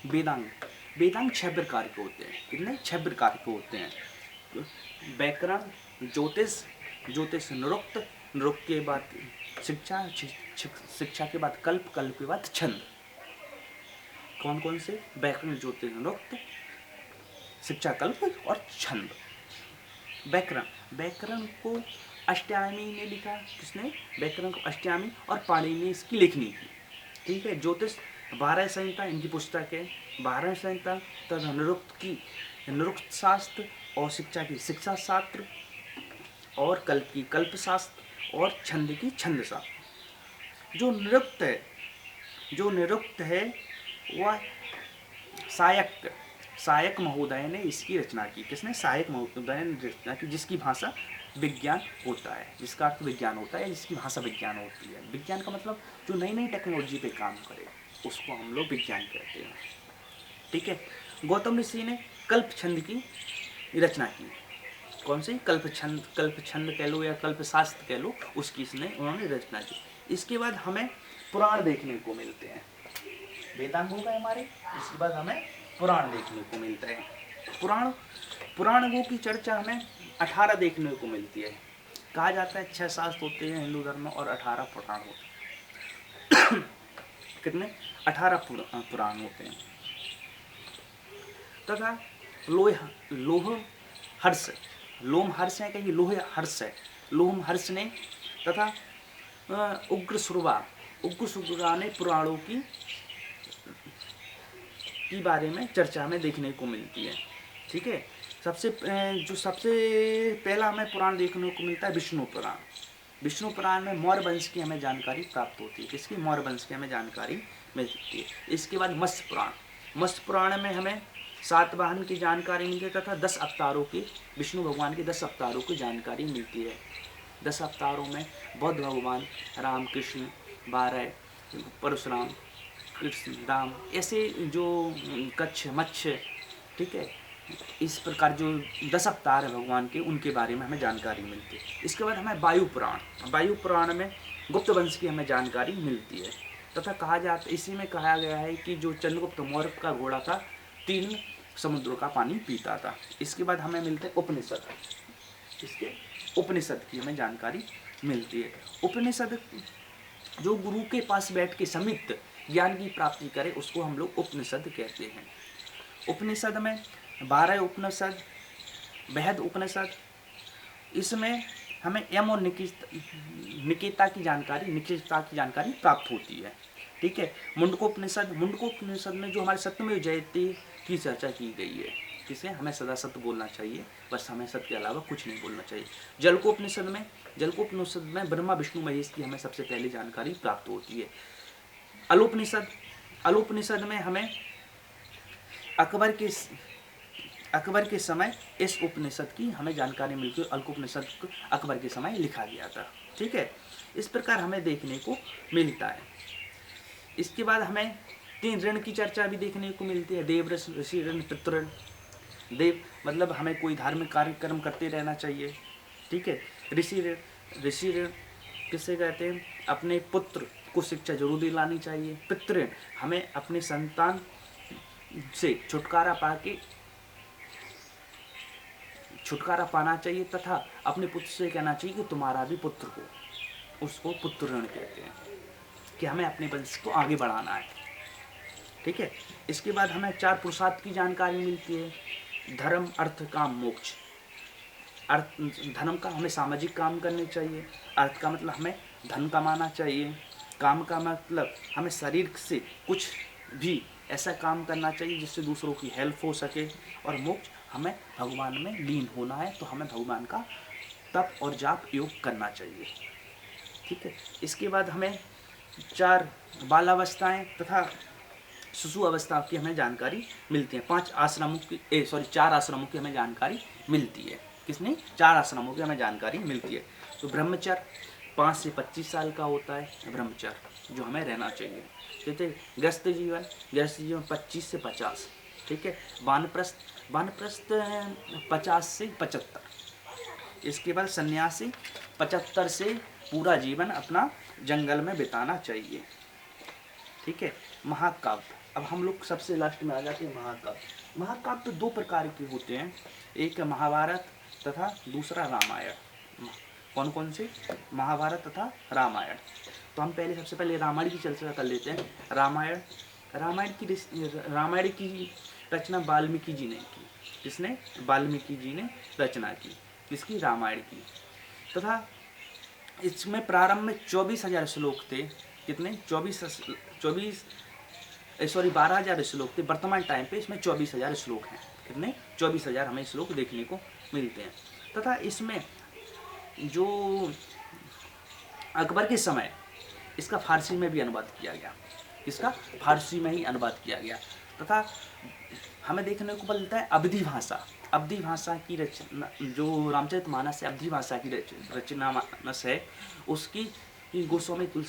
वेदांग। वेदांग 6 प्रकार के होते हैं। कितने? 6 प्रकार के होते हैं। व्याकरण, ज्योतिष, ज्योतिष निरुक्त, निरुक्त के बाद शिक्षा, शिक्षा के बाद कल्प, कल्प के बाद छंद। कौन कौन से? व्याकरण, ज्योतिष निरुक्त, शिक्षा, कल्प और छंद। व्याकरण, व्याकरण को अष्टयामी ने लिखा। किसने? व्याकरण को अष्टयामी और पाणिनि ने इसकी लेखनी की। ठीक है। ज्योतिष 12 संहिता इनकी पुस्तक है। 12 संहिता तथा निरुक्त की निरुक्त शास्त्र और शिक्षा की शिक्षा शास्त्र और कल्प की कल्प शास्त्र और छंद की छंद शास्त्र। जो निरुक्त है वह सायक महोदय ने इसकी रचना की। किसने? सायक महोदय ने रचना की, जिसकी भाषा विज्ञान होता है, जिसका अर्थ विज्ञान होता है, जिसकी भाषा विज्ञान होती है। विज्ञान का मतलब जो नई नई टेक्नोलॉजी पे काम करे उसको हम लोग विज्ञान कहते हैं। ठीक है। गौतम ऋषि ने कल्प छंद की रचना की। कौन सी? कल्प छंद कह लो या कल्प शास्त्र कह लो, उसकी उन्होंने रचना की। इसके बाद हमें पुराण देखने को मिलते हैं। वेदांग हो गए हमारे, इसके बाद हमें पुराण देखने को मिलते हैं। पुराणों की चर्चा हमें 18 देखने को मिलती है। कहा जाता है 6 शास्त्र होते हैं हिंदू धर्म में और 18 पुराण होते हैं। कितने? 18 पुराण होते हैं। तथा लोम हर्ष है, कहीं लोह हर्ष है, लोम हर्ष ने तथा उग्र सुरवा ने पुराणों की बारे में चर्चा में देखने को मिलती है। ठीक है। सबसे पहला हमें पुराण देखने को मिलता है विष्णु पुराण। विष्णु पुराण में मौर्य वंश की हमें जानकारी प्राप्त होती है। किसकी? मौर्य वंश की हमें जानकारी मिलती है। इसके बाद मत्स्य पुराण में हमें 7 वाहन की जानकारी मिलती है तथा 10 अवतारों की, विष्णु भगवान के 10 अवतारों की जानकारी मिलती है। 10 अवतारों में बौद्ध भगवान, राम, कृष्ण, 12 परशुराम, कृष्ण, राम, ऐसे जो कच्छ, मत्स्य, ठीक है, इस प्रकार जो 10 अवतार है भगवान के, उनके बारे में हमें जानकारी मिलती है। इसके बाद हमें वायु पुराण में गुप्त वंश की हमें जानकारी मिलती है तथा कहा जाता, इसी में कहा गया है कि जो चंद्रगुप्त मौर्य का घोड़ा था 3 समुद्रों का पानी पीता था। इसके बाद हमें मिलते हैं उपनिषद। इसके उपनिषद की हमें जानकारी मिलती है। उपनिषद जो गुरु के पास बैठ के समित ज्ञान की प्राप्ति करे उसको हम लोग उपनिषद कहते हैं। उपनिषद में 12 उपनिषद, बृहद उपनिषद, इसमें हमें यम और निकिता की जानकारी प्राप्त होती है। ठीक है। मुंडकोपनिषद में जो हमारे सत्यमेव जयते की चर्चा की गई है। किसे? हमें सदा सत्य बोलना चाहिए, बस हमें सत्य के अलावा कुछ नहीं बोलना चाहिए। जलकोपनिषद में ब्रह्मा विष्णु महेश की हमें सबसे पहले जानकारी प्राप्त होती है। अलोपनिषद में हमें अकबर के समय इस उपनिषद की हमें जानकारी मिलती है। अल्पोपनिषद को अकबर के समय लिखा गया था। ठीक है। इस प्रकार हमें देखने को मिलता है। इसके बाद हमें 3 ऋण की चर्चा भी देखने को मिलती है। देव ऋषि ऋण, पितृ ऋण। देव मतलब हमें कोई धार्मिक कार्यक्रम करते रहना चाहिए। ठीक है। ऋषि ऋण किसे कहते हैं? अपने पुत्र को शिक्षा जरूर दिलानी चाहिए। पितृ ऋण हमें अपने संतान से छुटकारा पाना चाहिए तथा अपने पुत्र से कहना चाहिए कि तुम्हारा भी पुत्र हो, उसको पुत्र ऋण कहते हैं, कि हमें अपने वंश को आगे बढ़ाना है। ठीक है। इसके बाद हमें 4 पुरुषार्थ की जानकारी मिलती है। धर्म, अर्थ, काम, मोक्ष। धर्म का हमें सामाजिक काम करने चाहिए। अर्थ का मतलब हमें धन कमाना चाहिए। काम का मतलब हमें शरीर से कुछ भी ऐसा काम करना चाहिए जिससे दूसरों की हेल्प हो सके। और मोक्ष हमें भगवान में लीन होना है तो हमें भगवान का तप और जाप योग करना चाहिए। ठीक है। इसके बाद हमें 4 बालावस्थाएं तथा शिशु अवस्था की हमें जानकारी मिलती है। 4 आश्रमों की हमें जानकारी मिलती है। किसने? 4 आश्रमों की हमें जानकारी मिलती है। तो ब्रह्मचर्य 5 से 25 साल का होता है ब्रह्मचर्य, जो हमें रहना चाहिए। ठीक है। गृहस्थ जीवन 25 से 50। ठीक है। वानप्रस्थ 50 से 75। इसके बाद सन्यासी 75 से पूरा जीवन अपना जंगल में बिताना चाहिए। ठीक है। महाकाव्य, अब हम लोग सबसे लास्ट में आ जाते हैं महाकाव्य। महाकाव्य तो 2 प्रकार के होते हैं, एक है महाभारत तथा दूसरा रामायण। कौन कौन से? महाभारत तथा रामायण। तो हम पहले सबसे पहले रामायण की चर्चा कर लेते हैं। रामायण रामायण की रचना वाल्मीकि जी ने की। किसने? वाल्मीकि जी ने रचना की। किसकी? रामायण की। तथा इसमें प्रारंभ में 24,000 श्लोक थे। कितने? 12,000 श्लोक थे। वर्तमान टाइम पे इसमें 24,000 श्लोक हैं। कितने? 24,000 हमें श्लोक देखने को मिलते हैं। तथा इसमें जो अकबर के समय इसका फारसी में भी अनुवाद किया गया। इसका फारसी में ही अनुवाद किया गया। तथा हमें देखने को मिलता है अवधी भाषा। अवधी भाषा की रचना, जो रामचरितमानस है, अवधी भाषा की रचना मानस है, उसकी गोस्वामी तुलसी